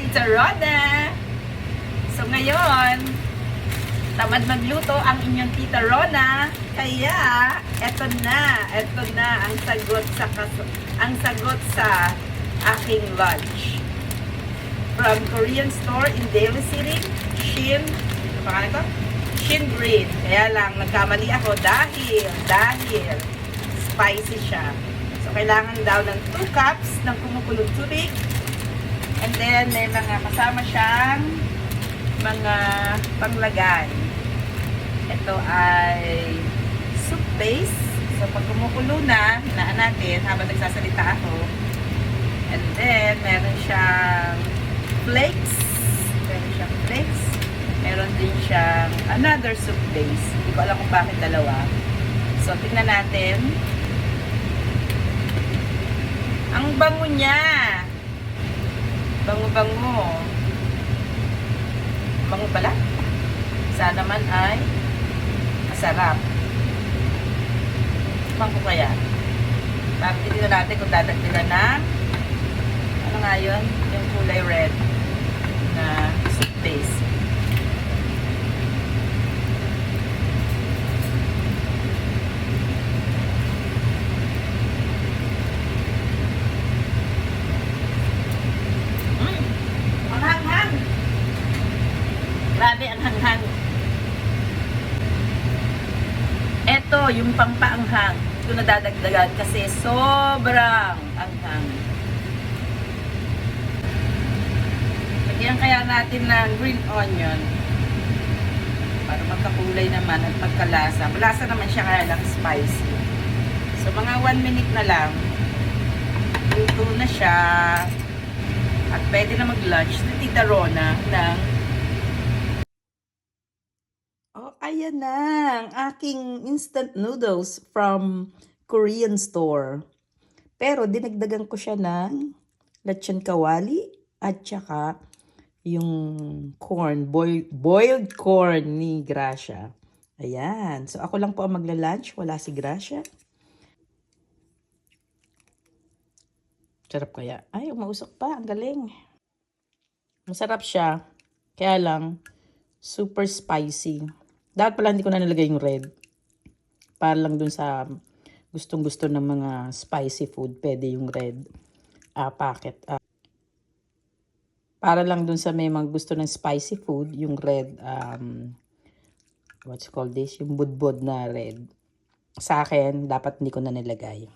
Tita Rona. So ngayon, tamad magluto ang inyong Tita Rona. Kaya, eto na ang sagot sa aking lunch. From Korean store in Daly City, Shin, ano pangalan ko? Shin Green. Kaya lang, nagkamali ako dahil spicy siya. So, kailangan daw ng 2 cups ng kumukulong tubig. And then, may mga kasama siyang mga panglagay. Ito ay soup base. So, pag kumukulo na, hinaan natin habang nagsasalita ako. And then, meron siyang flakes. Meron din siyang another soup base. Hindi ko alam kung bakit dalawa. So, tingnan natin. Ang bango niya. Bango-bango. Bango pala. Sana naman ay masarap. Bango kaya. Tapos tingnan natin kung dadagdagan ng ano nga yun? Yung kulay red na soup base. Grabe ang hanghang. Ito, yung pampaanghang. Ito nadadagdagan kasi sobrang anghang. Lagyan kaya natin ng green onion para magkakulay naman at magkalasa. Malasa naman siya kaya lang spicy. So, mga 1 minute na lang. Luto na siya. At pwede na mag-lunch na Tita Rona ng ayan na, ang aking instant noodles from Korean store. Pero dinagdagan ko siya ng lechon kawali at saka yung corn, boiled corn ni Gracia. Ayan. So ako lang po ang magla-lunch, wala si Gracia. Sarap kaya. Ay, umausok pa. Ang galing. Masarap siya. Kaya lang, super spicy. Dapat pala hindi ko na nilagay yung red. Para lang dun sa gustong-gusto ng mga spicy food, pwede yung red packet. Para lang dun sa may mga gusto ng spicy food, yung red, what's called this? Yung budbud na red. Sa akin, dapat hindi ko na nilagay.